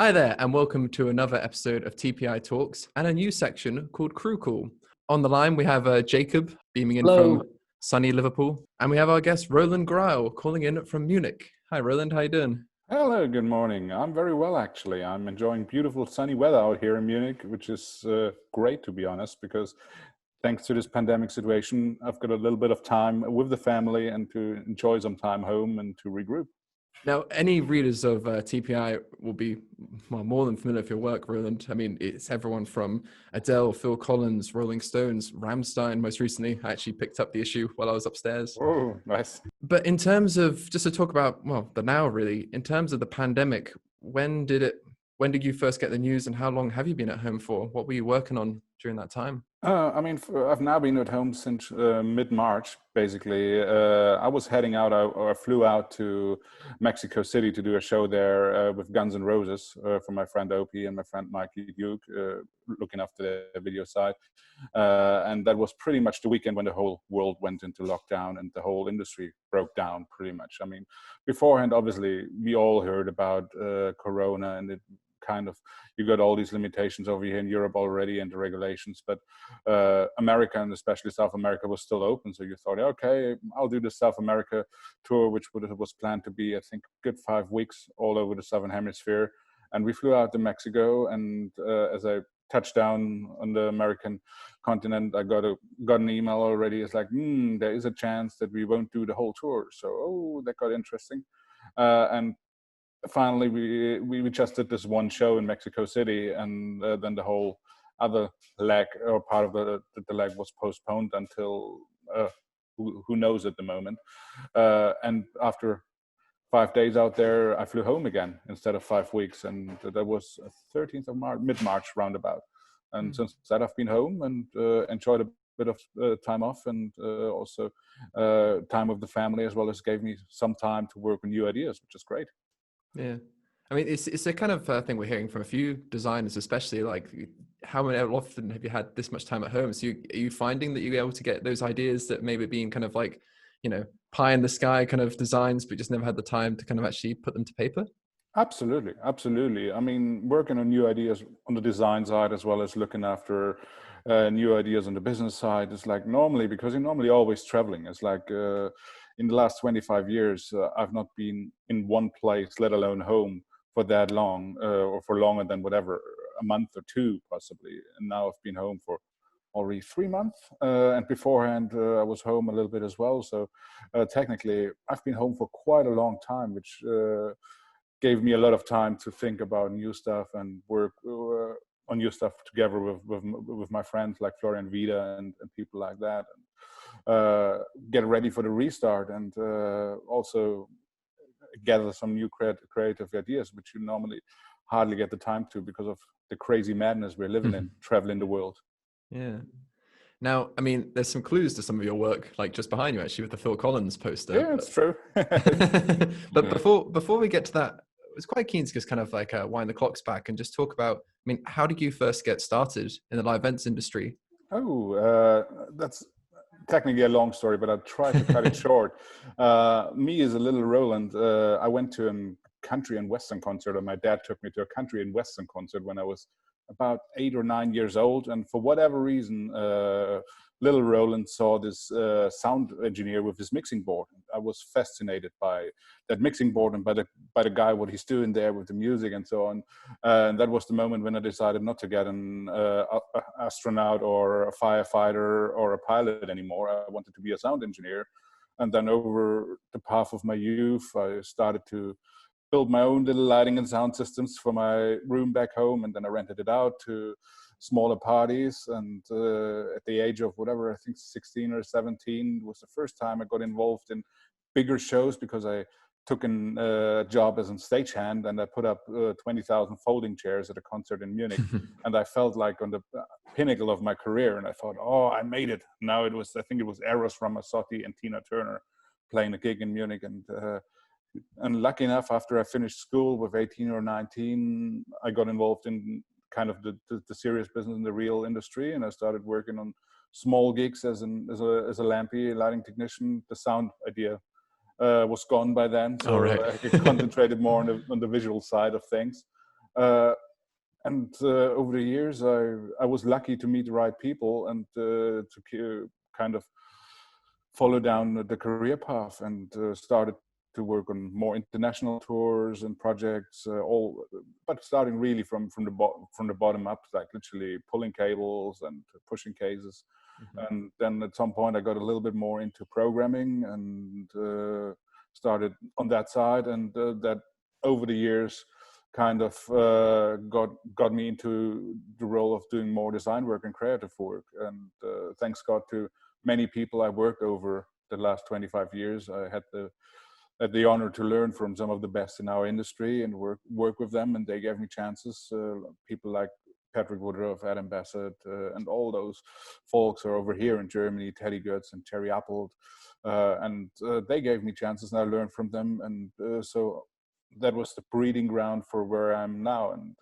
Hi there, and welcome to another episode of TPi Talks and a new section called Crew Call. On the line, we have Jacob beaming in from Hello. sunny Liverpool, and we have our guest Roland Greil calling in from Munich. Hi, Roland. How you doing? Hello, good morning. I'm very well, actually. I'm enjoying beautiful sunny weather out here in Munich, which is great, to be honest, because thanks to this pandemic situation, I've got a little bit of time with the family and to enjoy some time home and to regroup. Now, any readers of TPi will be more than familiar with your work, Roland. I mean, it's everyone from Adele, Phil Collins, Rolling Stones, Rammstein. Most recently, I actually picked up the issue while I was upstairs. Oh, nice. But in terms of, just to talk about, well, the now really, in terms of the pandemic, when did you first get the news and how long have you been at home for? What were you working on during that time? I've now been at home since mid-March, basically. I was heading out, or I flew out to Mexico City to do a show there with Guns N' Roses for my friend Opie and my friend Mikey Duke, looking after the video side. And that was pretty much the weekend when the whole world went into lockdown and the whole industry broke down pretty much. I mean, beforehand, obviously, we all heard about Corona and it kind of, you got all these limitations over here in Europe already and the regulations, but America and especially South America was still open. So you thought, okay, I'll do the South America tour, which was planned to be, I think, a good 5 weeks all over the Southern Hemisphere. And we flew out to Mexico, and as I touched down on the American continent, I got an email already. It's like, there is a chance that we won't do the whole tour. So, that got interesting. And finally, we just did this one show in Mexico City, and then the whole other leg or part of the leg was postponed until who knows at the moment. And after 5 days out there, I flew home again instead of 5 weeks, and that was 13th of March, mid-March roundabout. And since that, I've been home and enjoyed a bit of time off, and also time with the family, as well as gave me some time to work on new ideas, which is great. Yeah. I mean, it's a kind of thing we're hearing from a few designers, especially like how often have you had this much time at home? So are you finding that you're able to get those ideas that maybe being kind of like, pie in the sky kind of designs, but just never had the time to kind of actually put them to paper? Absolutely, absolutely. I mean, working on new ideas on the design side, as well as looking after new ideas on the business side, is like normally, because you're normally always traveling. It's like in the last 25 years, I've not been in one place, let alone home, for that long, or for longer than whatever, a month or two possibly. And now I've been home for already 3 months, and beforehand I was home a little bit as well. So technically, I've been home for quite a long time, which gave me a lot of time to think about new stuff and work on new stuff together with my friends like Florian Vida and people like that, and get ready for the restart, and also gather some new creative ideas, which you normally hardly get the time to because of the crazy madness we're living in, traveling the world. Yeah. Now, I mean, there's some clues to some of your work, like just behind you, actually, with the Phil Collins poster. Yeah, it's true. But before we get to that, I was quite keen to just kind of like wind the clocks back and just talk about, I mean, how did you first get started in the live events industry? That's technically a long story, but I'll try to cut it short. Me as a little Roland, I went to a country and western concert, or my dad took me to a country and western concert when I was about 8 or 9 years old. And for whatever reason, little Roland saw this sound engineer with his mixing board. I was fascinated by that mixing board and by the guy, what he's doing there with the music and so on. And that was the moment when I decided not to get an astronaut or a firefighter or a pilot anymore. I wanted to be a sound engineer. And then over the path of my youth, I started to build my own little lighting and sound systems for my room back home, and then I rented it out to smaller parties. And at the age of whatever, I think 16 or 17 was the first time I got involved in bigger shows, because I took a job as a stagehand, and I put up 20,000 folding chairs at a concert in Munich. And I felt like on the pinnacle of my career, and I thought, oh, I made it. Now I think it was Eros Ramazzotti and Tina Turner playing a gig in Munich. And lucky enough, after I finished school with 18 or 19, I got involved in kind of the serious business in the real industry, and I started working on small gigs as a lampy lighting technician. The sound idea was gone by then, so I concentrated more on the visual side of things. Over the years, I was lucky to meet the right people and kind of follow down the career path, and started to work on more international tours and projects, but starting really from the bottom up, like literally pulling cables and pushing cases. Mhm. And then at some point I got a little bit more into programming and started on that side, and that over the years kind of got me into the role of doing more design work and creative work. And thanks God to many people I worked over the last 25 years. I had the honor to learn from some of the best in our industry and work with them, and they gave me chances. People like Patrick Woodruff, Adam Bassett, and all those folks are over here in Germany, Teddy Goetz and Terry Appold. They gave me chances, and I learned from them. And so that was the breeding ground for where I am now. And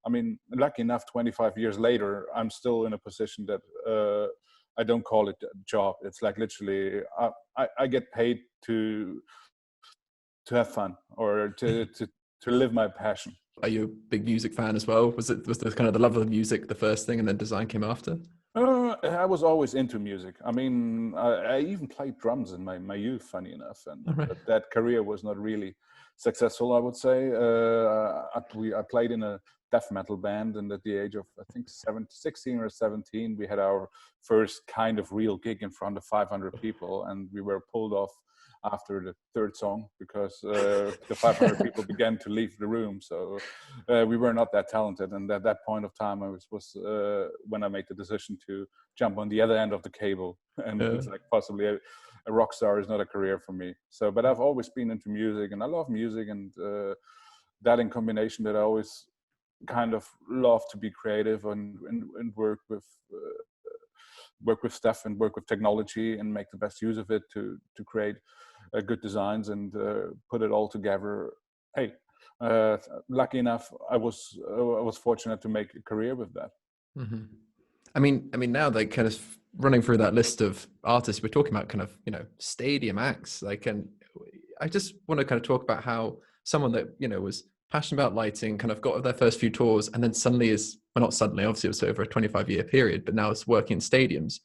I mean, lucky enough, 25 years later, I'm still in a position that I don't call it a job. It's like literally, I get paid to have fun, or to live my passion. Are you a big music fan as well? Was the kind of the love of the music the first thing, and then design came after? I was always into music. I mean, I even played drums in my youth, funny enough, All right. but that career was not really successful, I would say. I played in a death metal band, and at the age of, I think, 16 or 17, we had our first kind of real gig in front of 500 people, and we were pulled off after the third song because the 500 people began to leave the room. So we were not that talented. And at that point of time, I was when I made the decision to jump on the other end of the cable. And it's like possibly a rock star is not a career for me. So, but I've always been into music, and I love music, and that in combination that I always kind of love to be creative and work with stuff and work with technology and make the best use of it to create good designs and put it all together. Hey, lucky enough, I was fortunate to make a career with that. Mm-hmm. I mean, now like kind of running through that list of artists, we're talking about kind of, stadium acts. Like, and I just want to kind of talk about how someone that, was passionate about lighting kind of got their first few tours, and then suddenly well, not suddenly, obviously it was over a 25-year period, but now it's working in stadiums.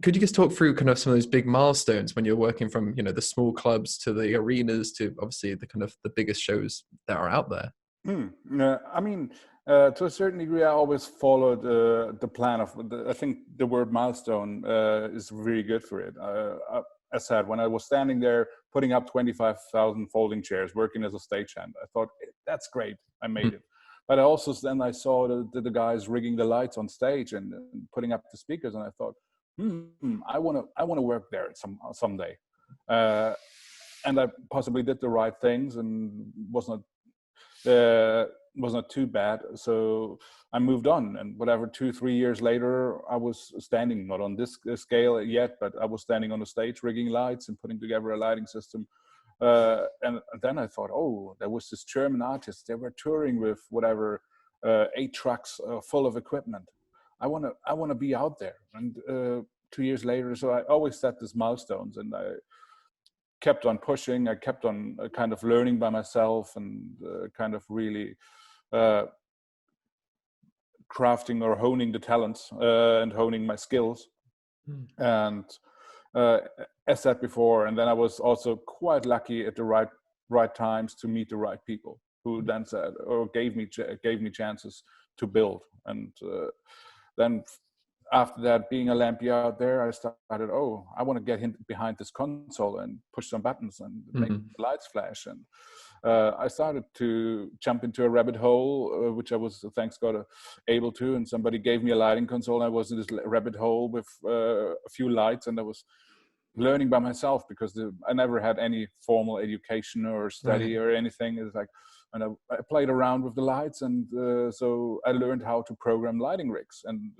Could you just talk through kind of some of those big milestones when you're working from, the small clubs to the arenas to obviously the kind of the biggest shows that are out there? I mean, to a certain degree, I always followed the plan of. I think the word milestone is really good for it. As I said, when I was standing there putting up 25,000 folding chairs, working as a stagehand, I thought that's great. I made it. But then I saw the guys rigging the lights on stage and putting up the speakers, and I thought, I want to work there someday. And I possibly did the right things and was not too bad. So I moved on, and whatever 2-3 years later, I was standing not on this scale yet, but I was standing on the stage rigging lights and putting together a lighting system. And then I thought, oh, there was this German artist. They were touring with whatever 8 trucks full of equipment. I want to be out there. And 2 years later, so I always set these milestones, and I kept on pushing. I kept on kind of learning by myself, and kind of really crafting or honing the talents and honing my skills. And as said before, and then I was also quite lucky at the right times to meet the right people who then said or gave me chances to build. And then after that, being a lampy out there, I started, I want to get behind this console and push some buttons and make the lights flash. And I started to jump into a rabbit hole, which I was, thanks God, able to. And somebody gave me a lighting console. And I was in this rabbit hole with a few lights, and I was learning by myself because I never had any formal education or study or anything. It's like, and I played around with the lights, and so I learned how to program lighting rigs. And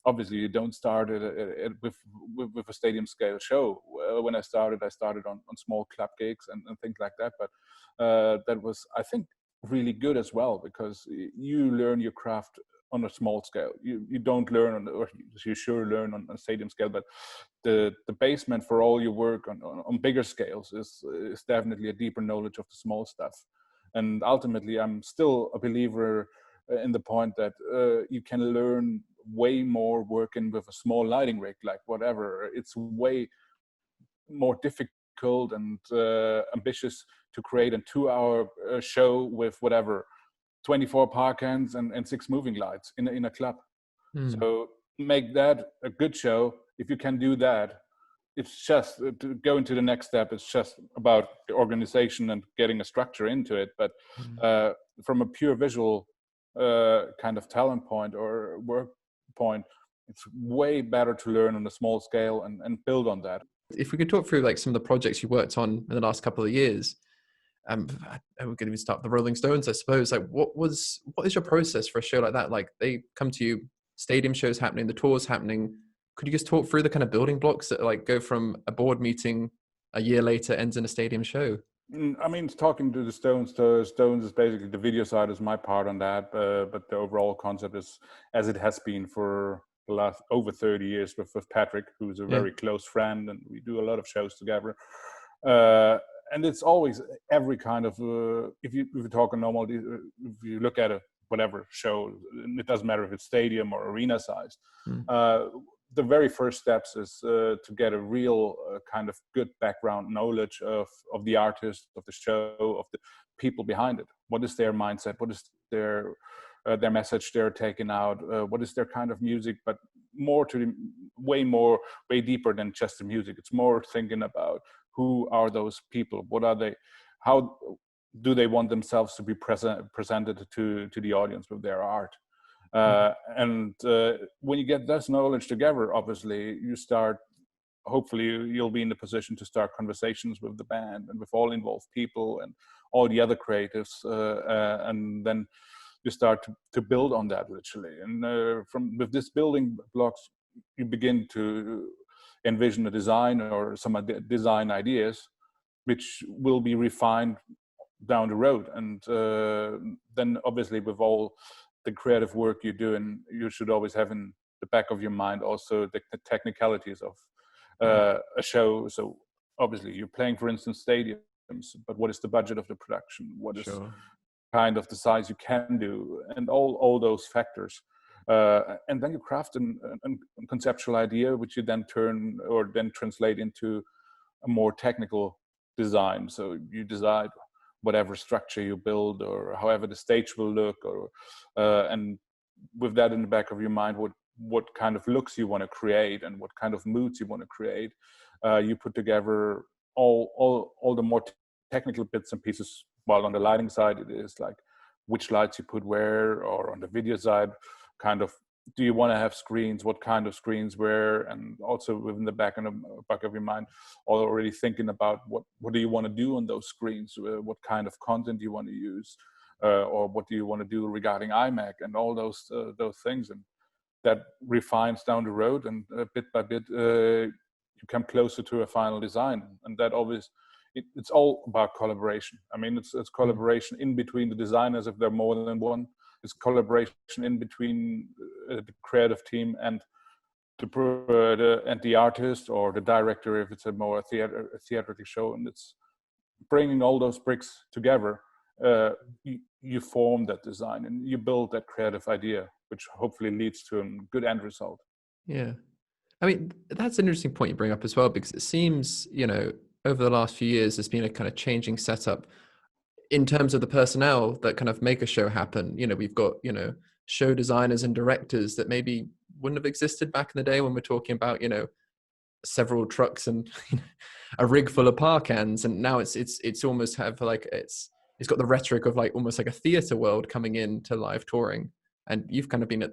obviously, you don't start with a stadium scale show. When I started on small club gigs and things like that. But that was, I think, really good as well, because you learn your craft on a small scale. You don't learn or you sure learn on a stadium scale, but the basement for all your work on bigger scales is definitely a deeper knowledge of the small stuff. And ultimately, I'm still a believer in the point that you can learn way more working with a small lighting rig, like whatever. It's way more difficult and ambitious to create a 2-hour show with whatever 24 park ends and 6 moving lights in a club. So make that a good show. If you can do that, it's just to go into the next step. It's just about the organization and getting a structure into it. But from a pure visual kind of talent point or work point, it's way better to learn on a small scale and build on that. If we could talk through like some of the projects you worked on in the last couple of years, we're going to start with the Rolling Stones, I suppose. Like, what is your process for a show like that? Like, they come to you, stadium shows happening, the tours happening. Could you just talk through the kind of building blocks that like go from a board meeting a year later ends in a stadium show? I mean, talking to the Stones is basically the video side is my part on that, but the overall concept is as it has been for the last over 30 years with Patrick, who's a very close friend, and we do a lot of shows together. And it's always every kind of if you talk a normal, if you look at a whatever show, it doesn't matter if it's stadium or arena sized. The very first steps is to get a real kind of good background knowledge of the artist, of the show, of the people behind it. What is their mindset? What is their message they're taking out? What is their kind of music? But more to the, way deeper than just the music. It's more thinking about who are those people? What are they? How do they want themselves to be presented to the audience with their art? And when you get this knowledge together, obviously you start, hopefully you'll be in the position to start conversations with the band and with all involved people and all the other creatives, and then you start to build on that literally. And with this building blocks, you begin to envision a design or some design ideas, which will be refined down the road. And then obviously with all the creative work you're doing, you should always have in the back of your mind also the technicalities of a show. So obviously you're playing, for instance, stadiums, but what is the budget of the production? What is kind of the size you can do, and all those factors. And then you craft a conceptual idea, which you then translate into a more technical design. So you decide whatever structure you build or however the stage will look, or and with that in the back of your mind, what kind of looks you want to create and what kind of moods you want to create. You put together all the more technical bits and pieces, while on the lighting side it is like which lights you put where, or on the video side, kind of, do you want to have screens, what kind of screens where, and also within the back of your mind, already thinking about what do you want to do on those screens, what kind of content you want to use, or what do you want to do regarding iMac, and all those things. And that refines down the road, and bit by bit you come closer to a final design. And that always, it's all about collaboration. I mean, it's collaboration in between the designers if there are more than one. It's collaboration in between the creative team and the artist or the director if it's a more theatrical show. And it's bringing all those bricks together. You form that design and you build that creative idea, which hopefully leads to a good end result. Yeah. I mean, that's an interesting point you bring up as well, because it seems, over the last few years, there's been a kind of changing setup in terms of the personnel that kind of make a show happen. We've got, show designers and directors that maybe wouldn't have existed back in the day when we're talking about, several trucks and a rig full of par cans. And now it's almost have like, it's got the rhetoric of like almost like a theater world coming into live touring. And you've kind of been at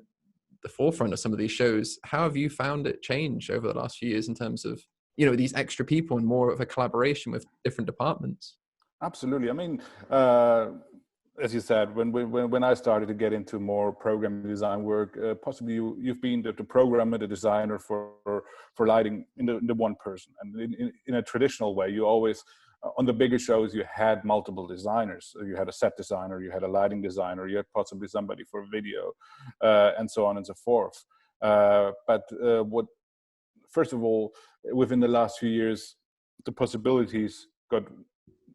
the forefront of some of these shows. How have you found it change over the last few years in terms of, these extra people and more of a collaboration with different departments? Absolutely. I mean, as you said, when I started to get into more program design work, possibly you've been the programmer, the designer for lighting in the one person. And in a traditional way, you always, on the bigger shows, you had multiple designers. You had a set designer, you had a lighting designer, you had possibly somebody for video, and so on and so forth. First of all, within the last few years, the possibilities got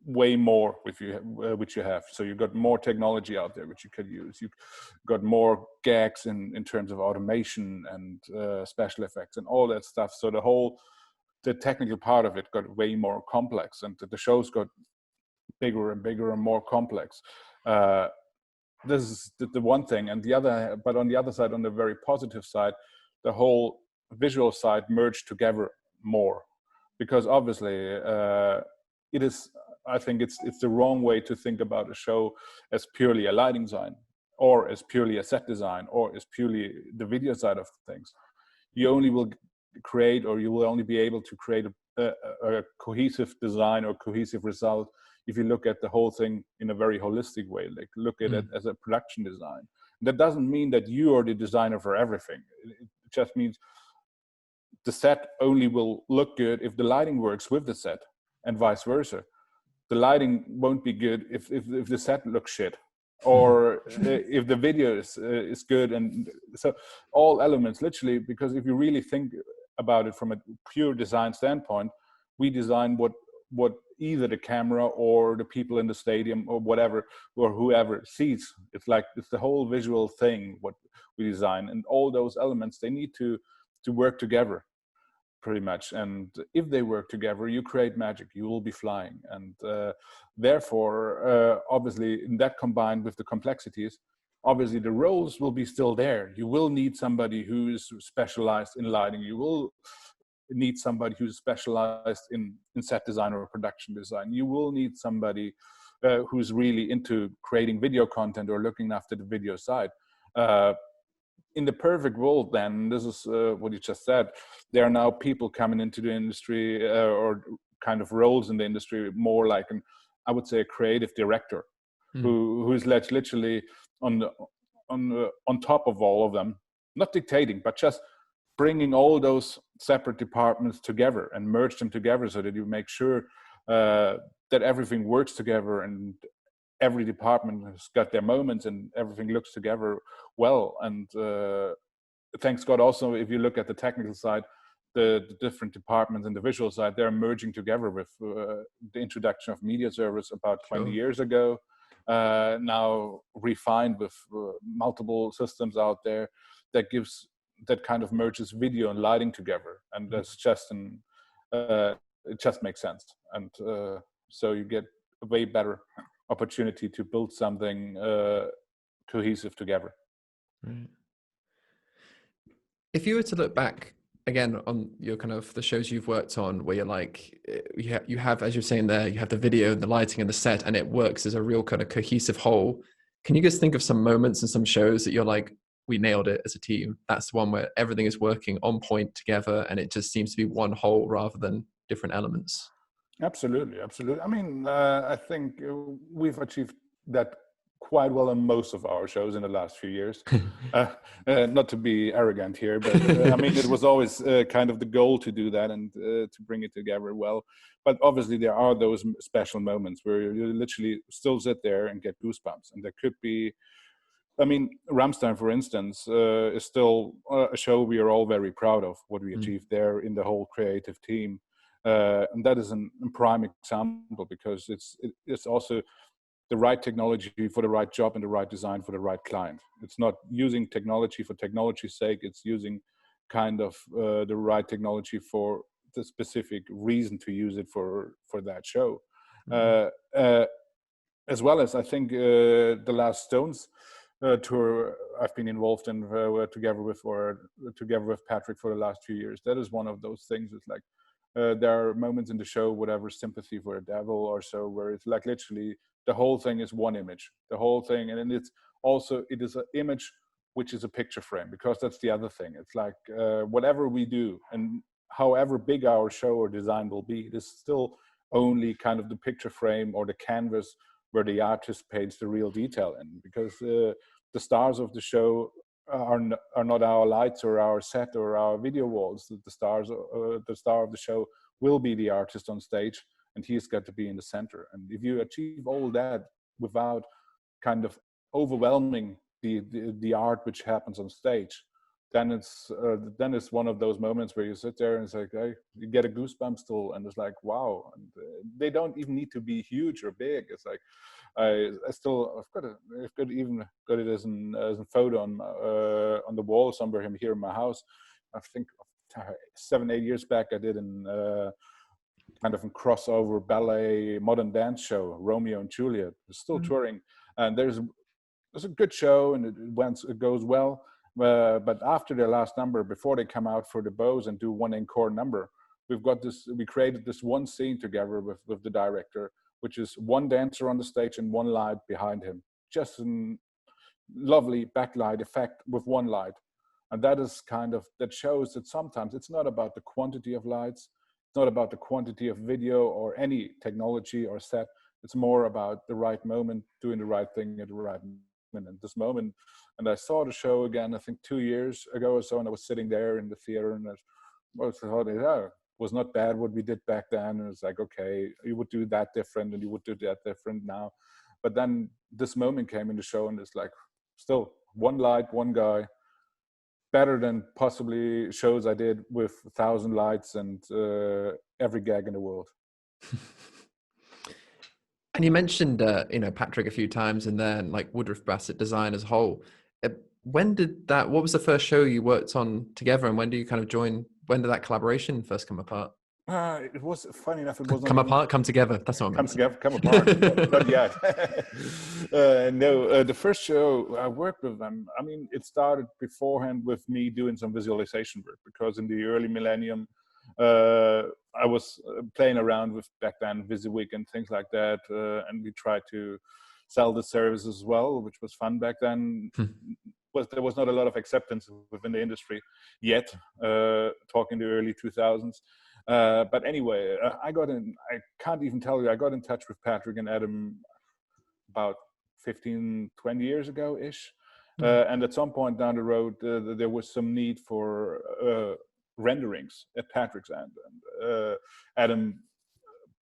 way more with you, which you have. So you've got more technology out there which you could use. You've got more gags in terms of automation and special effects and all that stuff. So the technical part of it got way more complex, and the shows got bigger and bigger and more complex. This is the one thing, and but on the other side, on the very positive side, the whole visual side merged together more, because obviously it is. I think it's the wrong way to think about a show as purely a lighting design, or as purely a set design, or as purely the video side of things. You only will create, or you will only be able to create a cohesive design or cohesive result if you look at the whole thing in a very holistic way, like look at it as a production design. That doesn't mean that you are the designer for everything. It just means the set only will look good if the lighting works with the set, and vice versa. The lighting won't be good if the set looks shit, or if the video is good. And so all elements, literally, because if you really think about it from a pure design standpoint, we design what either the camera or the people in the stadium or whatever or whoever sees. It's the whole visual thing what we design, and all those elements, they need to work together pretty much. And if they work together, you create magic, you will be flying. And therefore obviously, in that combined with the complexities, obviously the roles will be still there. You will need somebody who is specialized in lighting. You will need somebody who's specialized in set design or production design. You will need somebody who's really into creating video content or looking after the video side. In the perfect world, then, this is what you just said, there are now people coming into the industry or kind of roles in the industry, more like I would say a creative director, who's literally on top of all of them, not dictating, but just bringing all those separate departments together and merge them together, so that you make sure that everything works together and every department has got their moments and everything looks together well. And thanks God, also, if you look at the technical side, the different departments and the visual side, they're merging together with the introduction of media service about 20 years ago. Now refined with multiple systems out there that kind of merges video and lighting together, and that's just it just makes sense. And so you get a way better opportunity to build something cohesive together. Right. If you were to look back again on your kind of the shows you've worked on, where you're like, you have, as you're saying there, you have the video and the lighting and the set, and it works as a real kind of cohesive whole. Can you just think of some moments and some shows that you're like, we nailed it as a team? That's the one where everything is working on point together, and it just seems to be one whole rather than different elements. Absolutely. I mean, I think we've achieved that quite well in most of our shows in the last few years. Not to be arrogant here, but I mean, it was always kind of the goal to do that and to bring it together well. But obviously, there are those special moments where you literally still sit there and get goosebumps. And there could be, I mean, Rammstein, for instance, is still a show we are all very proud of, what we achieved there in the whole creative team. And that is a prime example, because it's also the right technology for the right job and the right design for the right client. It's not using technology for technology's sake. It's using kind of the right technology for the specific reason to use it for that show. As well as, I think, the last Stones tour I've been involved in together with Patrick for the last few years. That is one of those things. It's like there are moments in the show, whatever, Sympathy for the Devil or so, where it's like literally the whole thing is one image, the whole thing. And then it is an image which is a picture frame, because that's the other thing. It's like whatever we do and however big our show or design will be, it is still only kind of the picture frame or the canvas where the artist paints the real detail in, because the stars of the show are not our lights or our set or our video walls. The star of the show will be the artist on stage, and he's got to be in the center. And if you achieve all that without kind of overwhelming the art which happens on stage, then it's one of those moments where you sit there and it's like, hey, you get a goosebump still, and it's like, wow. And they don't even need to be huge or big. It's like I've got it as a photo on the wall somewhere here in my house. I think 7-8 years back I did kind of a crossover ballet modern dance show, Romeo and Juliet. It's still touring, and there's a good show, and it goes well. But after their last number, before they come out for the bows and do one encore number, we created this one scene together with the director, which is one dancer on the stage and one light behind him. Just a lovely backlight effect with one light. And that shows that sometimes it's not about the quantity of lights, it's not about the quantity of video or any technology or set. It's more about the right moment, doing the right thing at the right moment. This moment, and I saw the show again, I think 2 years ago or so, and I was sitting there in the theater, and I thought, it was not bad what we did back then. And it's like, okay, you would do that different, and you would do that different now. But then this moment came in the show, and it's like, still one light, one guy, better than possibly shows I did with 1,000 lights and every gag in the world. And you mentioned, Patrick a few times, and then like Woodruff Bassett Design as a whole. What was the first show you worked on together, and when did that collaboration first come apart? It was funny enough. It was come together. That's what I meant. Come apart. Not yet. No, the first show I worked with them, I mean, it started beforehand with me doing some visualization work, because in the early millennium, I was playing around with back then VisiWeek and things like that, and we tried to sell the service as well, which was fun back then. There was not a lot of acceptance within the industry yet, talking the early 2000s. But anyway, I can't even tell you, I got in touch with Patrick and Adam about 15, 20 years ago-ish. And at some point down the road, there was some need for renderings at Patrick's end. And Adam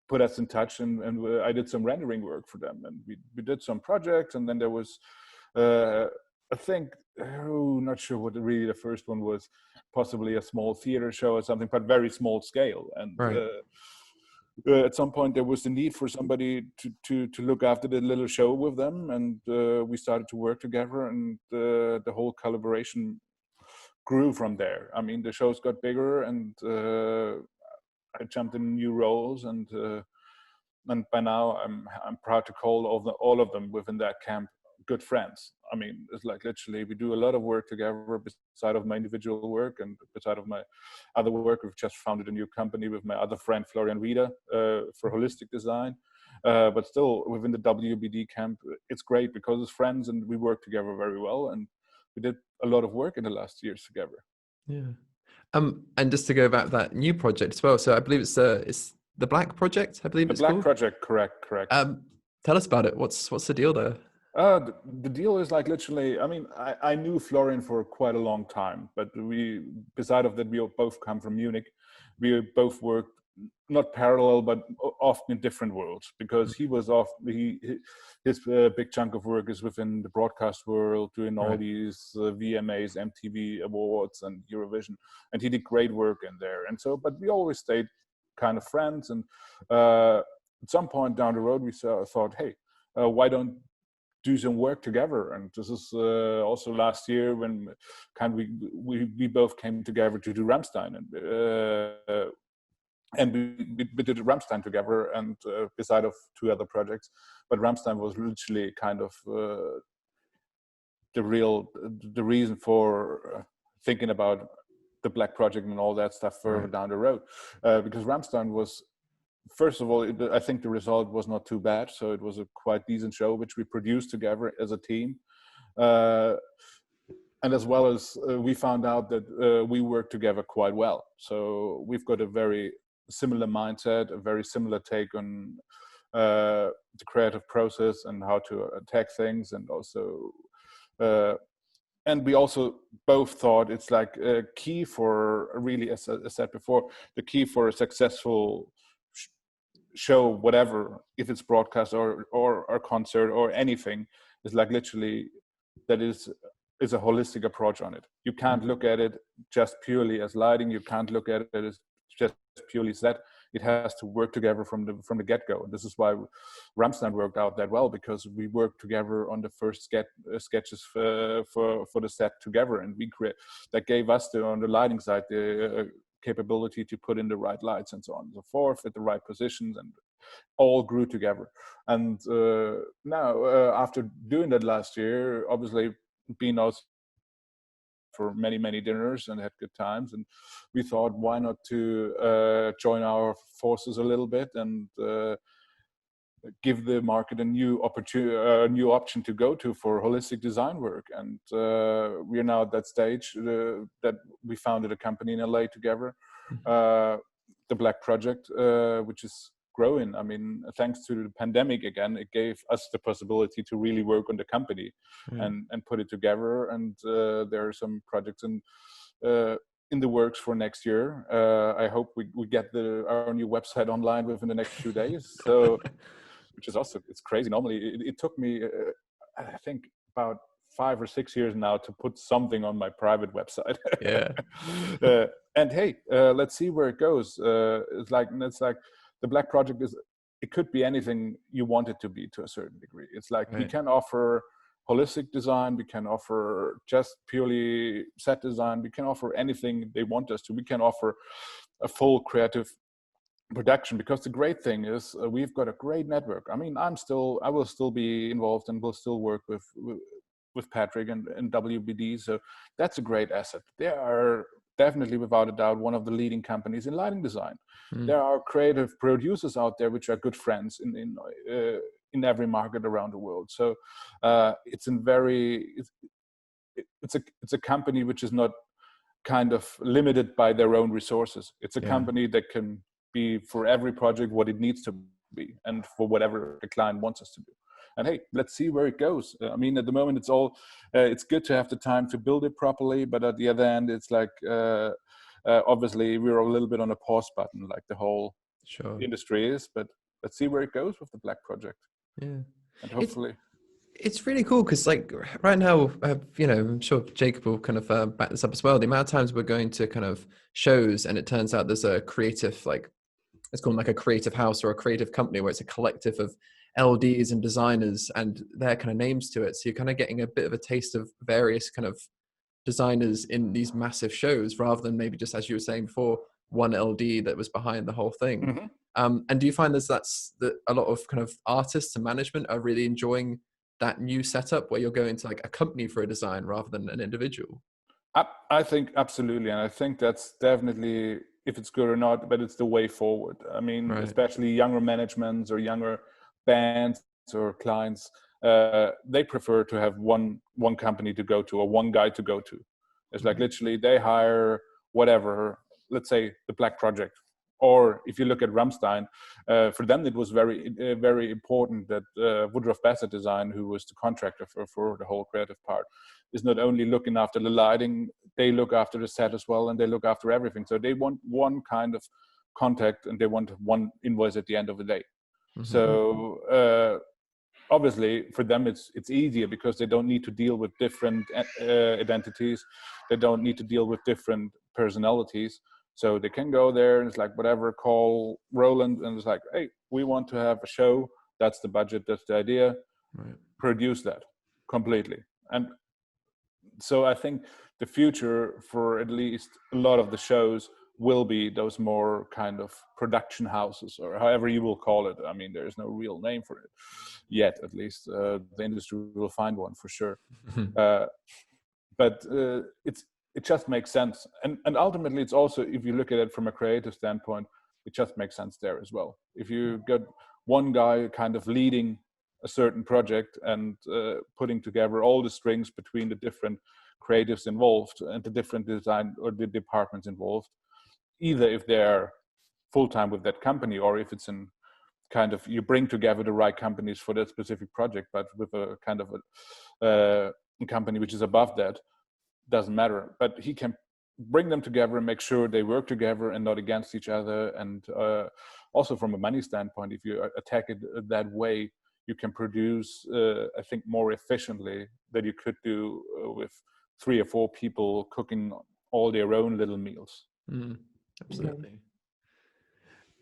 put us in touch, and I did some rendering work for them. And we did some projects, and then there was, I think, not sure what really the first one was, possibly a small theater show or something, but very small scale. And at some point there was the need for somebody to look after the little show with them, and we started to work together, and the whole collaboration grew from there. I mean, the shows got bigger, and I jumped in new roles, and by now I'm proud to call all of them within that camp good friends. I mean, it's like literally we do a lot of work together beside of my individual work, and beside of my other work. We've just founded a new company with my other friend Florian Rieder for holistic design. But still within the WBD camp, it's great because it's friends and we work together very well, and we did a lot of work in the last years together. Yeah. And just to go about that new project as well. So I believe it's the Black Project. I believe it's the Black called. Project. Correct. Tell us about it. What's the deal there? The deal is like literally, I mean, I knew Florian for quite a long time, but beside of that, we both come from Munich. We both worked not parallel, but often in different worlds, because he was his big chunk of work is within the broadcast world, doing all these VMAs, MTV Awards and Eurovision, and he did great work in there. And so, but we always stayed kind of friends. And at some point down the road, we thought, hey, why don't do some work together? And this is also last year when we both came together to do Rammstein, and we did Rammstein together, and beside of 2 other projects. But Rammstein was literally kind of the reason for thinking about the Black Project and all that stuff further down the road, because Rammstein was, first of all, I think the result was not too bad. So it was a quite decent show, which we produced together as a team. And as well as we found out that we work together quite well. So we've got a very similar mindset, a very similar take on the creative process and how to attack things. And also, and we also both thought it's like a key for really, as I said before, the key for a successful show, whatever, if it's broadcast or concert or anything, is like literally that is is a holistic approach on it. You can't look at it just purely as lighting. You can't look at it as just purely set. It has to work together from the get-go. And this is why Rammstein worked out that well, because we worked together on the first sketches for the set together, and that gave us on the lighting side the capability to put in the right lights and so on and so forth at the right positions, and all grew together. And now after doing that last year, obviously being out for many dinners and had good times, and we thought, why not to join our forces a little bit and give the market a new option to go to for holistic design work. And we are now at that stage that we founded a company in LA together, the Black Project, which is growing. I mean, thanks to the pandemic again, it gave us the possibility to really work on the company and put it together. And there are some projects in the works for next year. I hope we get our new website online within the next few days. So, which is also, it's crazy. Normally it took me, I think about 5 or 6 years now to put something on my private website. Yeah. And hey, let's see where it goes. It's like the Black Project it could be anything you want it to be to a certain degree. It's like we can offer holistic design, we can offer just purely set design, we can offer anything they want us to. We can offer a full creative production, because the great thing is we've got a great network. I mean, I will still be involved and will still work with Patrick and WBD. So that's a great asset. They are definitely, without a doubt, one of the leading companies in lighting design. There are creative producers out there which are good friends in every market around the world. So it's a company which is not kind of limited by their own resources. It's a company that can be for every project what it needs to be, and for whatever the client wants us to do. And hey, let's see where it goes. I mean, at the moment, it's good to have the time to build it properly, but at the other end, it's like obviously we're a little bit on a pause button, like the whole industry is. But let's see where it goes with the Black Project. Yeah, and hopefully. It's really cool because, like, right now, I'm sure Jacob will kind of back this up as well. The amount of times we're going to kind of shows, and it turns out there's a creative, like, it's called like a creative house or a creative company where it's a collective of LDs and designers and their kind of names to it. So you're kind of getting a bit of a taste of various kind of designers in these massive shows, rather than maybe just, as you were saying before, one LD that was behind the whole thing. And do you find that a lot of kind of artists and management are really enjoying that new setup where you're going to like a company for a design rather than an individual? I think absolutely. And I think that's definitely, if it's good or not, but it's the way forward. I mean, especially younger managements or younger bands or clients, they prefer to have one company to go to, or one guy to go to. It's like literally they hire whatever, let's say the Black Project. Or if you look at Rammstein, for them it was very important that Woodruff Bassett Design, who was the contractor for the whole creative part, is not only looking after the lighting, they look after the set as well, and they look after everything. So they want one kind of contact, and they want one invoice at the end of the day. So obviously for them it's easier, because they don't need to deal with different identities. They don't need to deal with different personalities. So they can go there and it's like, whatever, call Roland, and it's like, hey, we want to have a show. That's the budget. That's the idea. Produce that completely. And so I think the future for at least a lot of the shows will be those more kind of production houses, or however you will call it. I mean, there is no real name for it yet, at least. The industry will find one for sure. But it just makes sense. And ultimately, it's also, if you look at it from a creative standpoint, it just makes sense there as well. If you get one guy kind of leading a certain project and putting together all the strings between the different creatives involved and the different design or the departments involved, either if they're full-time with that company, or if it's in kind of, you bring together the right companies for that specific project, but with a kind of a company which is above that, doesn't matter. But he can bring them together and make sure they work together and not against each other. And also from a money standpoint, if you attack it that way, you can produce, I think, more efficiently than you could do with 3 or 4 people cooking all their own little meals. Absolutely.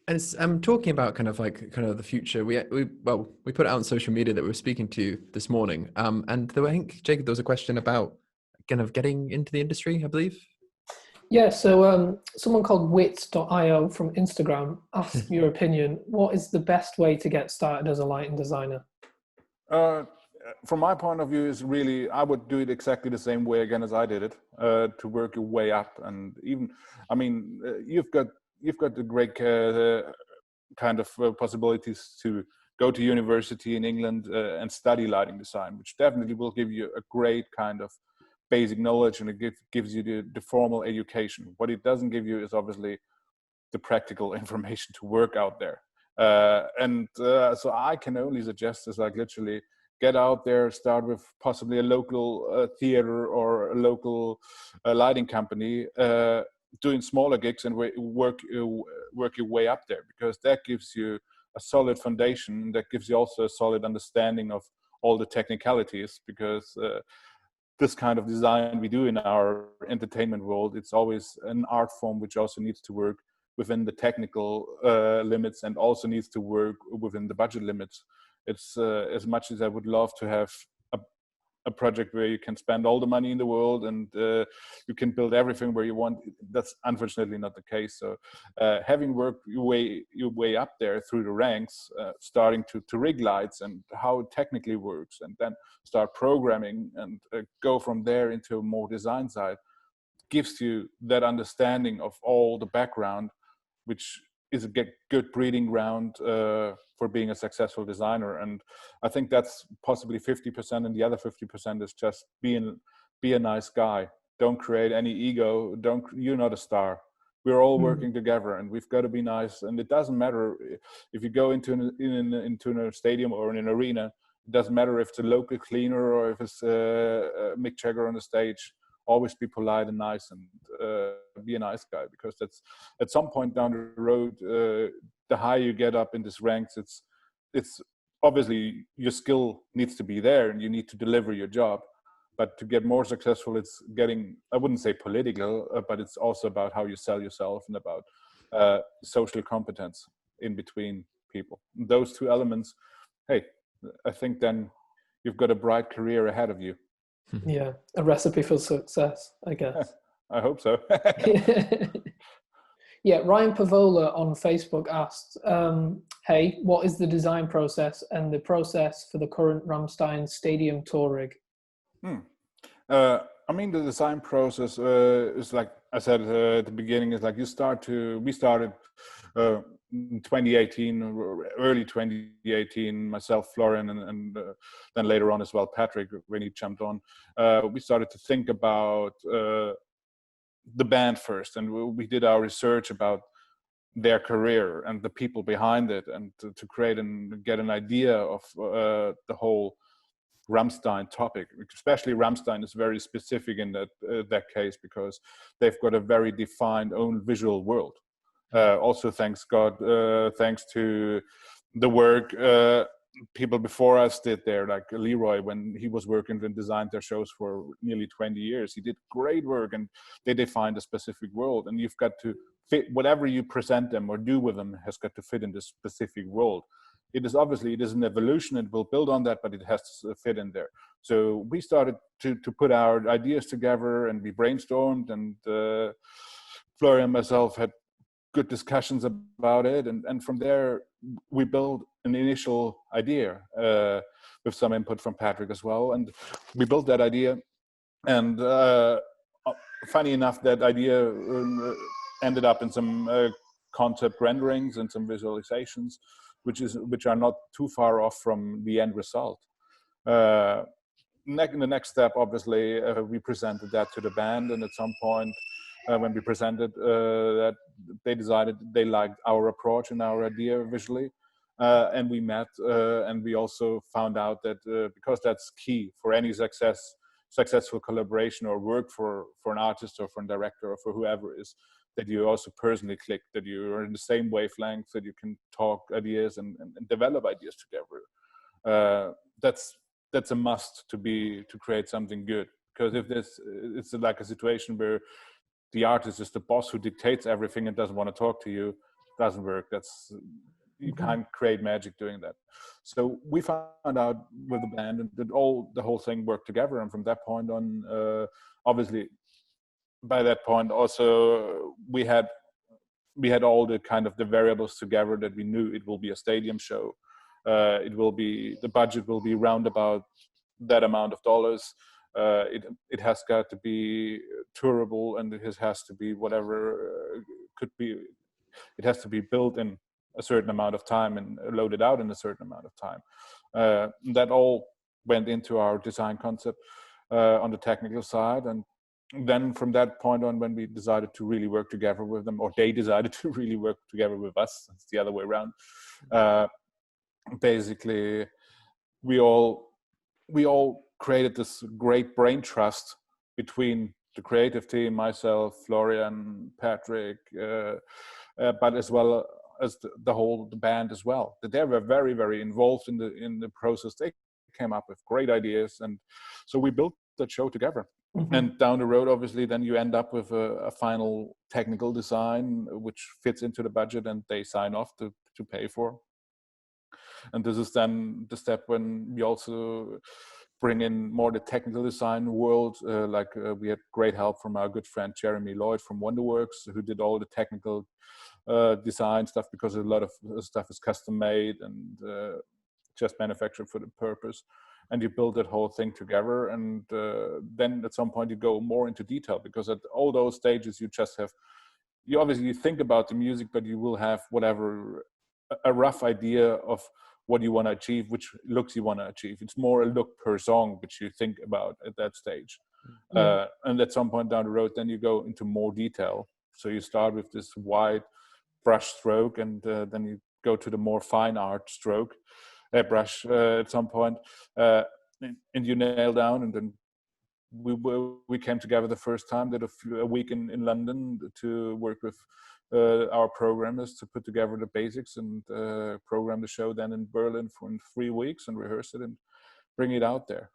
And I'm talking about kind of the future. We put it out on social media that we were speaking to you this morning. And I think, Jacob, there was a question about kind of getting into the industry, I believe. Yeah, so someone called wits.io from Instagram asked your opinion. What is the best way to get started as a lighting designer? From my point of view, is really, I would do it exactly the same way again as I did it, to work your way up. And even, I mean, you've got the great kind of possibilities to go to university in England and study lighting design, which definitely will give you a great kind of basic knowledge, and it gives you the formal education. What it doesn't give you is obviously the practical information to work out there. So I can only suggest is like literally get out there, start with possibly a local theater or a local lighting company, doing smaller gigs, and work your way up there, because that gives you a solid foundation. That gives you also a solid understanding of all the technicalities, because this kind of design we do in our entertainment world, it's always an art form which also needs to work within the technical limits, and also needs to work within the budget limits. It's as much as I would love to have a project where you can spend all the money in the world and you can build everything where you want, that's unfortunately not the case. So having worked your way up there through the ranks, starting to rig lights and how it technically works, and then start programming and go from there into a more design side, gives you that understanding of all the background, which is a good breeding ground for being a successful designer. And I think that's possibly 50%, and the other 50% is just be a nice guy. Don't create any ego. You're not a star. We're all working together, and we've got to be nice. And it doesn't matter if you go into a stadium or in an arena. It doesn't matter if it's a local cleaner or if it's Mick Jagger on the stage. Always be polite and nice, and be a nice guy, because that's at some point down the road, the higher you get up in these ranks, it's obviously your skill needs to be there and you need to deliver your job. But to get more successful, it's getting, I wouldn't say political, but it's also about how you sell yourself and about social competence in between people. And those two elements, hey, I think then you've got a bright career ahead of you. Yeah, a recipe for success, I guess. I hope so. Yeah, Ryan Pavola on Facebook asked, hey, what is the design process and the process for the current Rammstein stadium tour rig? I mean, the design process is like I said at the beginning, is like we started in 2018, early 2018, myself, Florian, and then later on as well, Patrick, when he jumped on. We started to think about the band first, and we did our research about their career and the people behind it, and to create and get an idea of the whole Rammstein topic. Especially Rammstein is very specific in that case, because they've got a very defined own visual world. Also, thanks to the work people before us did there, like Leroy, when he was working and designed their shows for nearly 20 years. He did great work, and they defined a specific world, and you've got to fit whatever you present them or do with them has got to fit in this specific world. It is an evolution, and we'll build on that, but it has to fit in there. So we started to put our ideas together, and we brainstormed, and Florian and myself had good discussions about it, and from there we built an initial idea with some input from Patrick as well, and we built that idea. And funny enough, that idea ended up in some concept renderings and some visualizations, which are not too far off from the end result. In the next step, obviously, we presented that to the band, and at some point when we presented that, they decided they liked our approach and our idea visually, and we met, and we also found out that because that's key for any successful collaboration or work for an artist or for a director or for whoever, is that you also personally click, that you are in the same wavelength, that you can talk ideas and develop ideas together. that's a must to create something good. Because if it's like a situation where the artist is the boss who dictates everything and doesn't want to talk to you, doesn't work. You can't create magic doing that. So we found out with the band, and that the whole thing worked together. And from that point on, obviously, by that point also we had all the kind of the variables together that we knew it will be a stadium show. The budget will be round about that amount of dollars. It has got to be tourable, and it has to be whatever could be. It has to be built in a certain amount of time and loaded out in a certain amount of time. That all went into our design concept on the technical side, and then from that point on, when we decided to really work together with them, or they decided to really work together with us, it's the other way around. Basically, we all created this great brain trust between the creative team, myself, Florian, Patrick, but as well as the band as well. That they were very, very involved in the process. They came up with great ideas, and so we built that show together. And down the road, obviously, then you end up with a final technical design which fits into the budget, and they sign off to pay for. And this is then the step when we also bring in more the technical design world. We had great help from our good friend Jeremy Lloyd from Wonderworks, who did all the technical design stuff, because a lot of stuff is custom made and just manufactured for the purpose. And you build that whole thing together, and then at some point you go more into detail, because at all those stages you obviously think about the music, but you will have a rough idea of what you want to achieve, which looks you want to achieve. It's more a look per song which you think about at that stage. And at some point down the road, then you go into more detail. So you start with this wide brush stroke, and then you go to the more fine art stroke brush at some point, and you nail down. And then we came together the first time, did a week in London to work with our programmers to put together the basics, and program the show then in Berlin in 3 weeks, and rehearse it and bring it out there.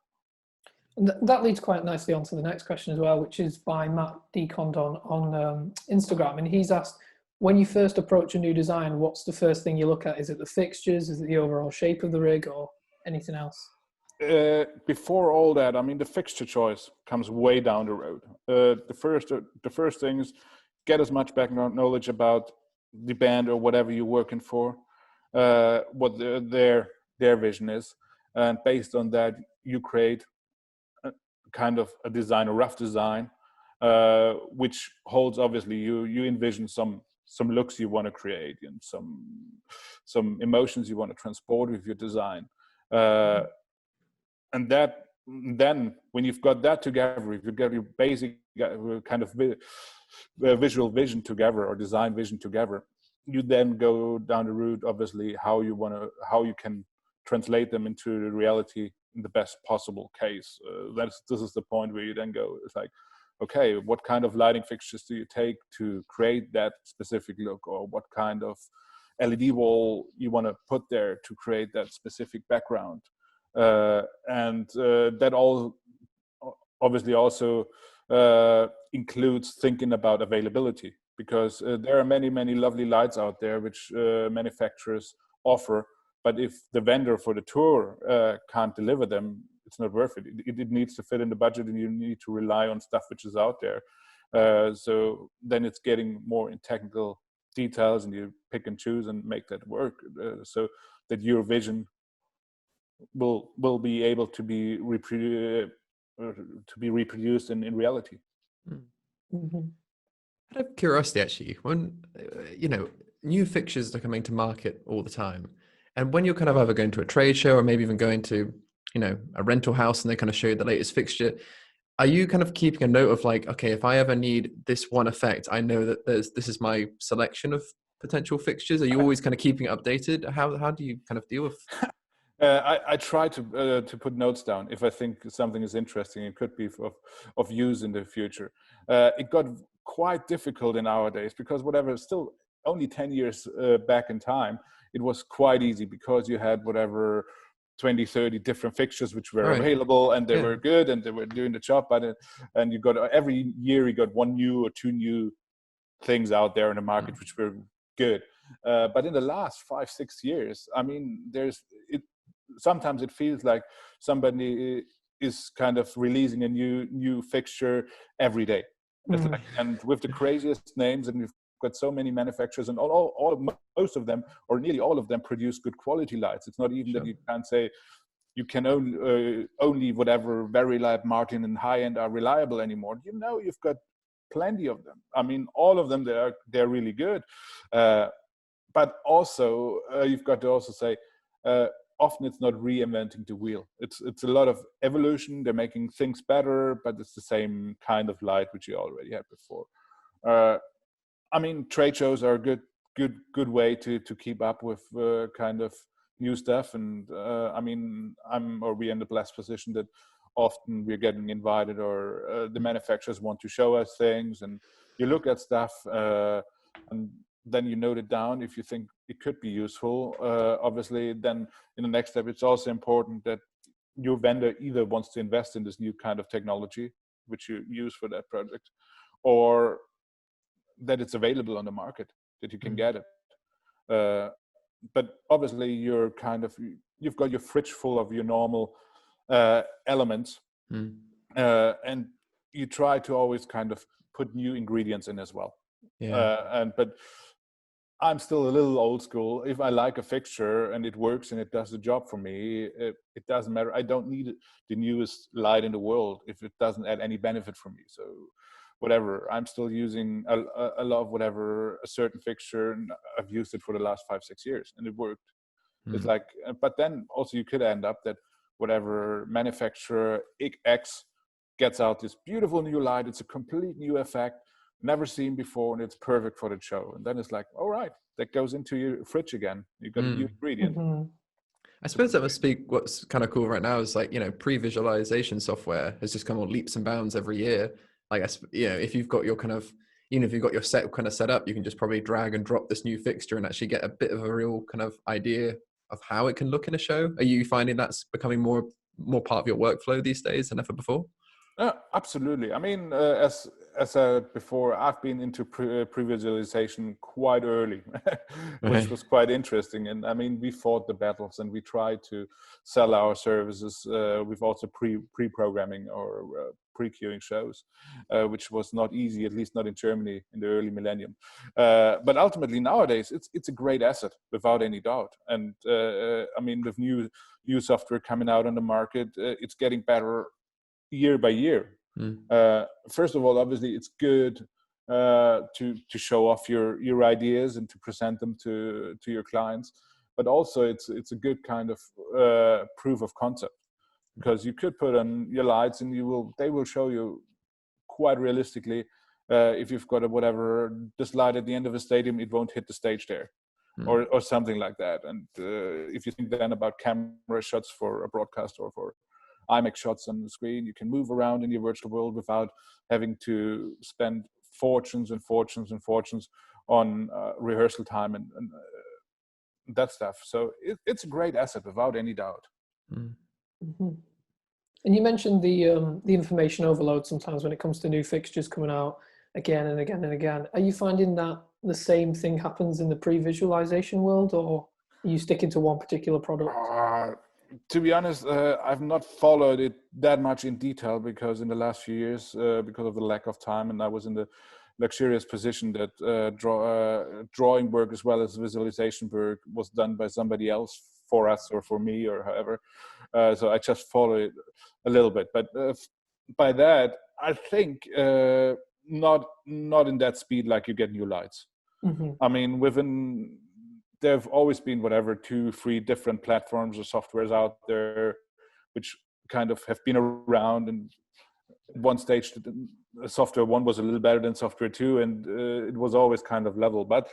That leads quite nicely on to the next question as well, which is by Matt Decondon on Instagram. And he's asked, when you first approach a new design, what's the first thing you look at? Is it the fixtures? Is it the overall shape of the rig, or anything else? Before all that, I mean, the fixture choice comes way down the road. The first thing is get as much background knowledge about the band or whatever you're working for, what their vision is, and based on that, you create kind of a design, a rough design, which holds, obviously, you envision some looks you want to create and some emotions you want to transport with your design, and that then when you've got that together, if you get your basic kind of visual vision together, or design vision together, you then go down the route, obviously, how you can translate them into reality in the best possible case. This is the point where you then go, it's like, okay, what kind of lighting fixtures do you take to create that specific look, or what kind of LED wall you want to put there to create that specific background, and that all obviously also includes thinking about availability, because there are many lovely lights out there which manufacturers offer, but if the vendor for the tour can't deliver them, it's not worth it. It needs to fit in the budget, and you need to rely on stuff which is out there. So then it's getting more in technical details, and you pick and choose and make that work, so that your vision will be able to be reproduced in reality. Out of curiosity, actually, when new fixtures are coming to market all the time, and when you're kind of either going to a trade show or maybe even going to a rental house and they kind of show you the latest fixture, are you kind of keeping a note of like, okay, if I ever need this one effect, I know that this is my selection of potential fixtures? Are you always kind of keeping it updated? How do you kind of deal with? I try to put notes down if I think something is interesting and could be of use in the future. It got quite difficult in our days, because still only 10 years back in time, it was quite easy, because you had 20, 30 different fixtures which were Right. available, and they Yeah. were good and they were doing the job. And you got every year you got one new or two new things out there in the market which were good. But in the last 5-6 years, I mean, sometimes it feels like somebody is kind of releasing a new fixture every day. It's like, and with the craziest names, and we've got so many manufacturers, and most of them, or nearly all of them, produce good quality lights. It's not even that you can't say you can only whatever very light Martin and high end are reliable anymore. You've got plenty of them. I mean, all of them, they're really good. But also you've got to also say, often it's not reinventing the wheel. It's a lot of evolution. They're making things better, but it's the same kind of light which you already had before. I mean, trade shows are a good way to keep up with kind of new stuff. And I mean, we're in the blessed position that often we're getting invited, or the manufacturers want to show us things, and you look at stuff and then you note it down if you think it could be useful. Obviously, then in the next step, it's also important that your vendor either wants to invest in this new kind of technology, which you use for that project, or that it's available on the market, that you can get it. But obviously, you've got your fridge full of your normal elements, and you try to always kind of put new ingredients in as well. But I'm still a little old school. If I like a fixture and it works and it does the job for me, it doesn't matter. I don't need the newest light in the world if it doesn't add any benefit for me. So whatever, I'm still using a lot of whatever, a certain fixture, and I've used it for the last 5-6 years and it worked. It's like, but then also you could end up that whatever manufacturer X gets out this beautiful new light, it's a complete new effect, never seen before, and it's perfect for the show. And then it's like, all right, that goes into your fridge again. You've got a new ingredient. I suppose that must be what's kind of cool right now is like, pre-visualization software has just come on leaps and bounds every year. Like, if you've got your kind of, if you've got your set kind of set up, you can just probably drag and drop this new fixture and actually get a bit of a real kind of idea of how it can look in a show. Are you finding that's becoming more part of your workflow these days than ever before? Absolutely. I mean, as I said before, I've been into pre-visualization quite early, which was quite interesting. And I mean, we fought the battles and we tried to sell our services. We've also pre-programming or pre-queuing shows, which was not easy, at least not in Germany in the early millennium. But ultimately nowadays, it's a great asset without any doubt. And I mean, with new software coming out on the market, it's getting better year by year. First of all, obviously, it's good to show off your ideas and to present them to your clients, but also it's a good kind of proof of concept, because you could put on your lights and they will show you quite realistically if you've got this light at the end of a stadium, it won't hit the stage there. Or something like that. And if you think then about camera shots for a broadcast or for IMAX shots on the screen, you can move around in your virtual world without having to spend fortunes and fortunes and fortunes on rehearsal time and that stuff. So it's a great asset without any doubt. And you mentioned the information overload sometimes when it comes to new fixtures coming out again and again and again. Are you finding that the same thing happens in the pre-visualization world, or are you sticking to one particular product? To be honest, I've not followed it that much in detail, because in the last few years, because of the lack of time, and I was in the luxurious position that drawing work as well as visualization work was done by somebody else for us or for me or however. So I just follow it a little bit. But by that, I think not in that speed like you get new lights. I mean, there've always been 2-3 different platforms or softwares out there which kind of have been around, and one stage software 1 was a little better than software 2, and it was always kind of level. But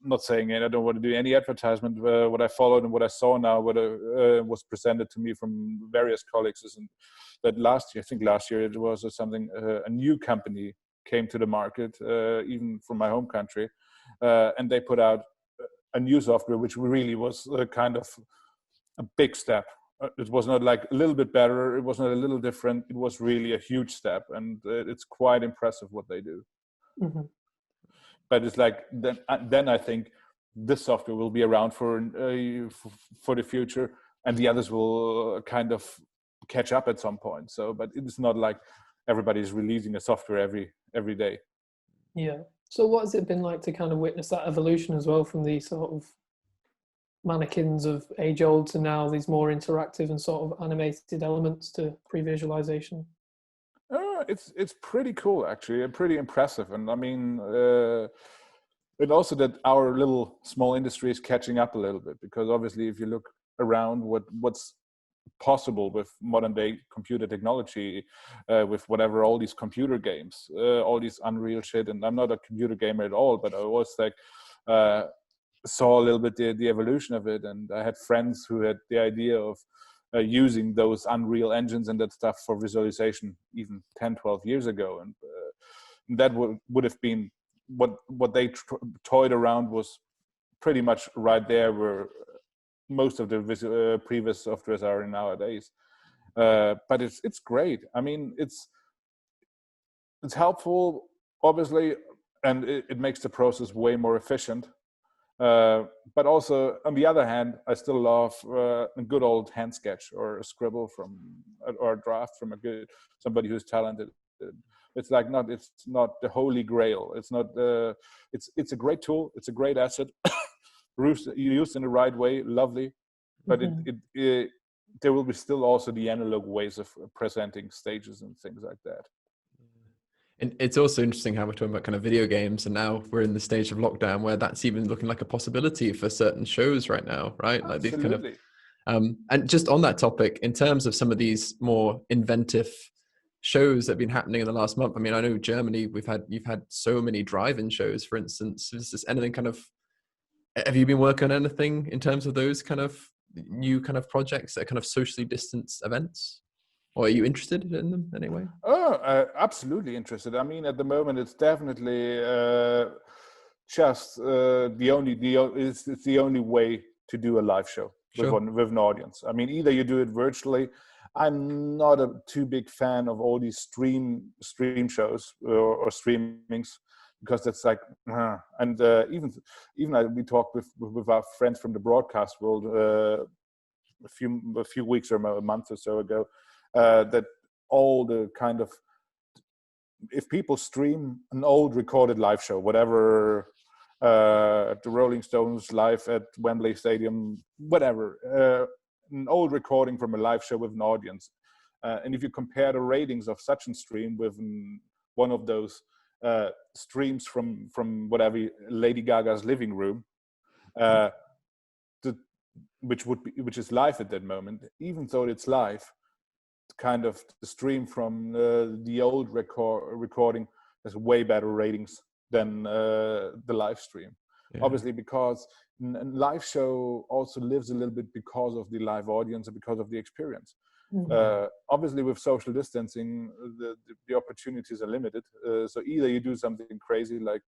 not saying it, I don't want to do any advertisement. What I followed and what I saw now, what was presented to me from various colleagues, is that last year it was something, a new company came to the market, even from my home country, and they put out a new software which really was kind of a big step. It was not like a little bit better. It was not a little different. It was really a huge step, and it's quite impressive what they do. Mm-hmm. But it's like then I think this software will be around for the future, and the others will kind of catch up at some point. So, but it's not like everybody's releasing a software every day. Yeah. So what has it been like to kind of witness that evolution as well, from these sort of mannequins of age old to now these more interactive and sort of animated elements to pre-visualization? It's pretty cool, actually, and pretty impressive. And I mean, and also that our little small industry is catching up a little bit, because obviously if you look around what's possible with modern day computer technology, with whatever, all these computer games, all these Unreal shit. And I'm not a computer gamer at all, but I was like, saw a little bit the evolution of it. And I had friends who had the idea of using those Unreal engines and that stuff for visualization even 10, 12 years ago. And that would have been what they toyed around, was pretty much right there where most of the previous softwares are nowadays. But it's great. I mean, it's helpful, obviously, and it makes the process way more efficient. But also, on the other hand, I still love a good old hand sketch or a scribble or a draft from somebody who's talented. It's like it's not the holy grail. It's not. It's a great tool. It's a great asset. Used in the right way, lovely. But Mm-hmm. there will be still also the analog ways of presenting stages and things like that. And it's also interesting how we're talking about kind of video games, and now we're in the stage of lockdown where that's even looking like a possibility for certain shows right now, right? Like these kind of, and just on that topic, in terms of some of these more inventive shows that have been happening in the last month. I mean, I know Germany, you've had so many drive-in shows, for instance. Is this anything kind of, have you been working on anything in terms of those kind of new kind of projects that are kind of socially distanced events? Or are you interested in them anyway? Oh, absolutely interested. I mean, at the moment, it's definitely just it's the only way to do a live show with an audience. I mean, either you do it virtually. I'm not a too big fan of all these stream shows or streamings, because that's like, and even we talked with our friends from the broadcast world a few weeks or a month or so ago, that all the kind of, if people stream an old recorded live show, whatever, the Rolling Stones live at Wembley Stadium, whatever, an old recording from a live show with an audience, and if you compare the ratings of such a stream with one of those streams from whatever, Lady Gaga's living room, which is live at that moment, even though it's live, kind of the stream from the old recording has way better ratings than the live stream. Yeah. Obviously, because a live show also lives a little bit because of the live audience and because of the experience. Mm-hmm. Obviously, with social distancing, the opportunities are limited. So either you do something crazy, like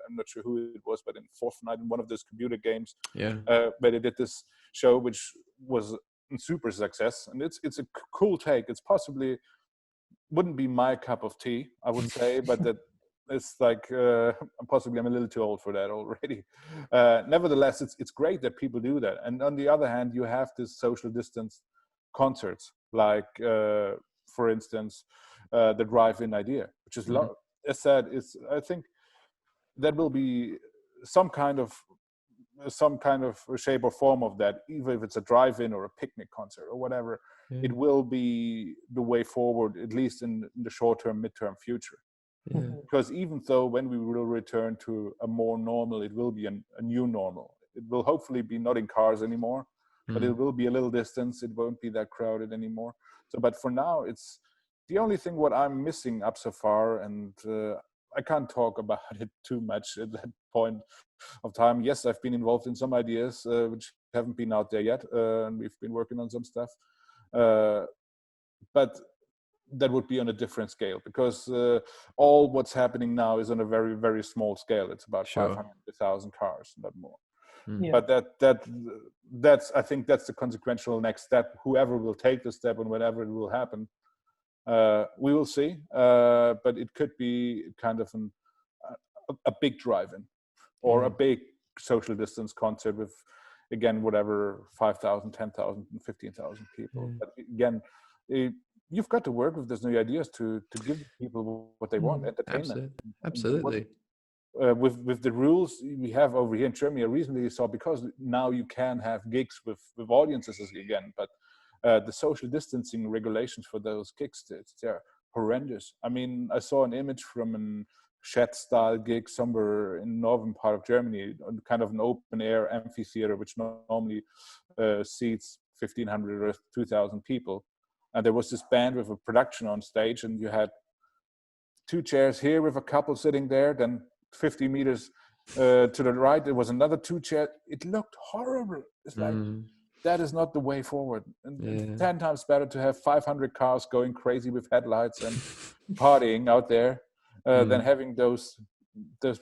I'm not sure who it was, but in Fortnite, in one of those computer games, where they did this show, which was a super success, and it's a cool take. It's possibly wouldn't be my cup of tea, I would say, but that it's like possibly I'm a little too old for that already. Nevertheless, it's great that people do that. And on the other hand, you have this social distance concerts, like for instance, the Drivein idea, which is as said, I think that will be some kind of shape or form of that, even if it's a drive-in or a picnic concert or whatever. It will be the way forward, at least in the short-term, mid-term future. Because even though when we will return to a more normal, it will be a new normal. It will hopefully be not in cars anymore, but it will be a little distance. It won't be that crowded anymore. So, but for now, it's the only thing what I'm missing up so far, and I can't talk about it too much at that point of time. Yes, I've been involved in some ideas which haven't been out there yet, and we've been working on some stuff. But that would be on a different scale, because all what's happening now is on a very, very small scale. It's about 500,000 cars, not more. Mm. But that's I think that's the consequential next step. Whoever will take the step and whenever it will happen, we will see. But it could be kind of a big drive-in or a big social distance concert with, again, whatever, 5,000, 10,000, 15,000 people. But again, you've got to work with those new ideas to give people what they want, entertainment. Absolutely. With the rules we have over here in Germany, I recently saw, because now you can have gigs with audiences again, but the social distancing regulations for those gigs, they're horrendous. I mean, I saw an image from a shed-style gig somewhere in northern part of Germany, kind of an open-air amphitheater, which normally seats 1,500 or 2,000 people. And there was this band with a production on stage, and you had 2 chairs here with a couple sitting there, then 50 meters to the right, there was another 2 chairs. It looked horrible. It's like, that is not the way forward. And it's 10 times better to have 500 cars going crazy with headlights and partying out there than having those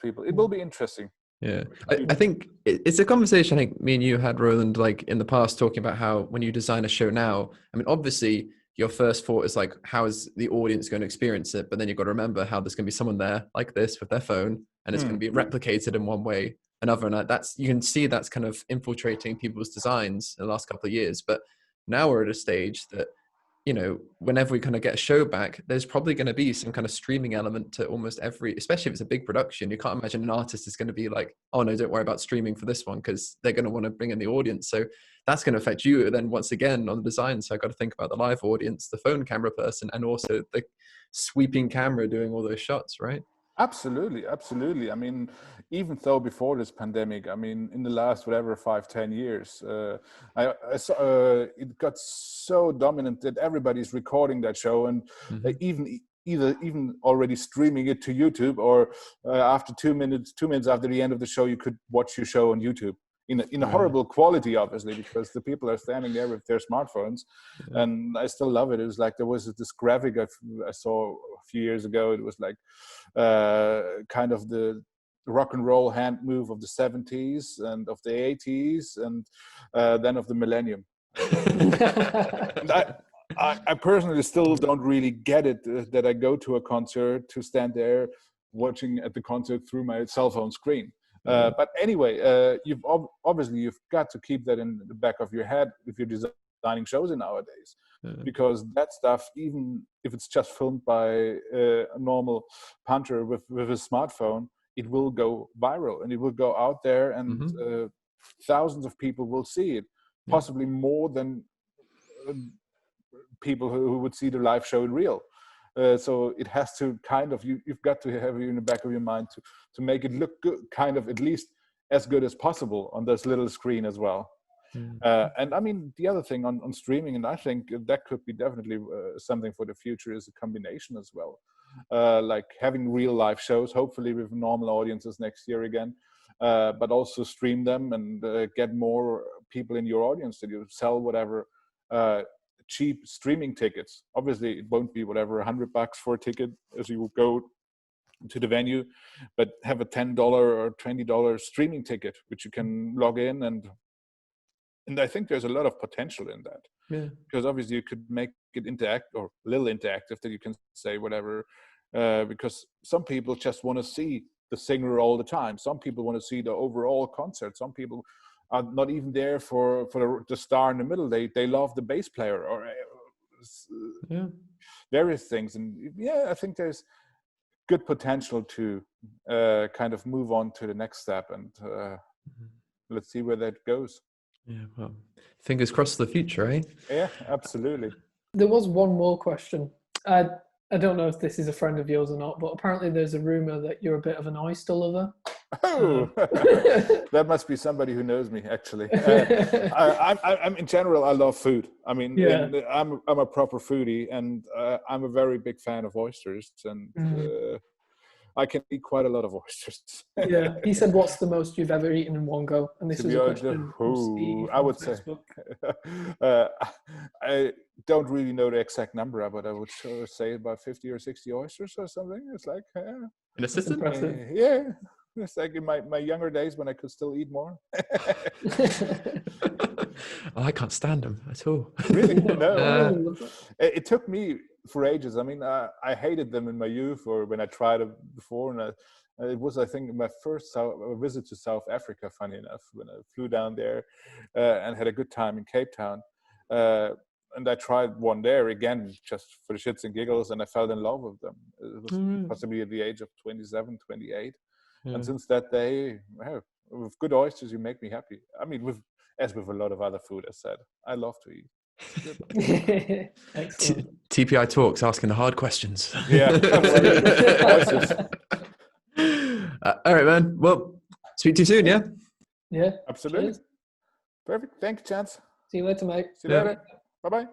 people. It will be interesting. Yeah, I think it's a conversation I think me and you had, Roland, like in the past, talking about how when you design a show now, I mean, obviously your first thought is like, how is the audience going to experience it? But then you've got to remember how there's going to be someone there like this with their phone, and it's going to be replicated in one way, another. And that's, you can see that's kind of infiltrating people's designs in the last couple of years. But now we're at a stage that, you know, whenever we kind of get a show back, there's probably going to be some kind of streaming element to almost every, especially if it's a big production. You can't imagine an artist is going to be like, oh no, don't worry about streaming for this one, because they're going to want to bring in the audience. So that's going to affect you then once again on the design. So I've got to think about the live audience, the phone camera person, and also the sweeping camera doing all those shots, right? Absolutely, absolutely. I mean, even though before this pandemic, I mean, in the last, whatever, 5-10 years, I saw it got so dominant that everybody's recording that show, and even already streaming it to YouTube, or after 2 minutes after the end of the show, you could watch your show on YouTube in a horrible quality, obviously, because the people are standing there with their smartphones. And I still love it. It was like, there was this graphic I saw a few years ago. It was like kind of the rock and roll hand move of the 70s and of the 80s, and then of the millennium. And I personally still don't really get it, that I go to a concert to stand there watching at the concert through my cell phone screen. But anyway, you've got to keep that in the back of your head if you're designing shows in nowadays, because that stuff, even if it's just filmed by a normal punter with a smartphone, it will go viral and it will go out there, and thousands of people will see it, possibly more than people who would see the live show in real. So it has to kind of, you've got to have it in the back of your mind to make it look good, kind of at least as good as possible on this little screen as well. And I mean, the other thing on streaming, and I think that could be definitely something for the future, is a combination as well. Like having real live shows, hopefully with normal audiences next year again, but also stream them and get more people in your audience, that you sell whatever cheap streaming tickets. Obviously it won't be whatever $100 for a ticket as you go to the venue, but have a $10 or $20 streaming ticket which you can log in, and I think there's a lot of potential in that, because obviously you could make it interactive, or a little interactive, that you can say whatever, because some people just want to see the singer all the time, some people want to see the overall concert, some people are not even there for the star in the middle. They love the bass player, or various things. And I think there's good potential to kind of move on to the next step, and let's see where that goes. Yeah, well, fingers crossed for the future, eh? Yeah, absolutely. There was one more question. I don't know if this is a friend of yours or not, but apparently there's a rumor that you're a bit of an oyster lover. Oh, that must be somebody who knows me, actually. I'm in general, I love food. I mean, I'm a proper foodie, and I'm a very big fan of oysters, and I can eat quite a lot of oysters. Yeah, he said, "What's the most you've ever eaten in one go?" And this is a question from Steve I would Facebook. say, I don't really know the exact number, but I would say about 50 or 60 oysters or something. It's like, in a system? Impressive. Yeah. It's like in my younger days when I could still eat more. Oh, I can't stand them at all. Really? No. Oh, It took me for ages. I mean, I hated them in my youth or when I tried it before. And it was, I think, my first visit to South Africa, funny enough, when I flew down there and had a good time in Cape Town. And I tried one there again, just for the shits and giggles, and I fell in love with them. It was possibly at the age of 27, 28. Yeah. And since that day, well, with good oysters, you make me happy. I mean, as with a lot of other food, as said, I love to eat. excellent. TPi Talks, asking the hard questions. Yeah, oysters. All right, man. Well, speak to you soon, yeah? Yeah, Absolutely. cheers. Perfect. Thanks, Chance. See you later, mate. See you later. Bye-bye.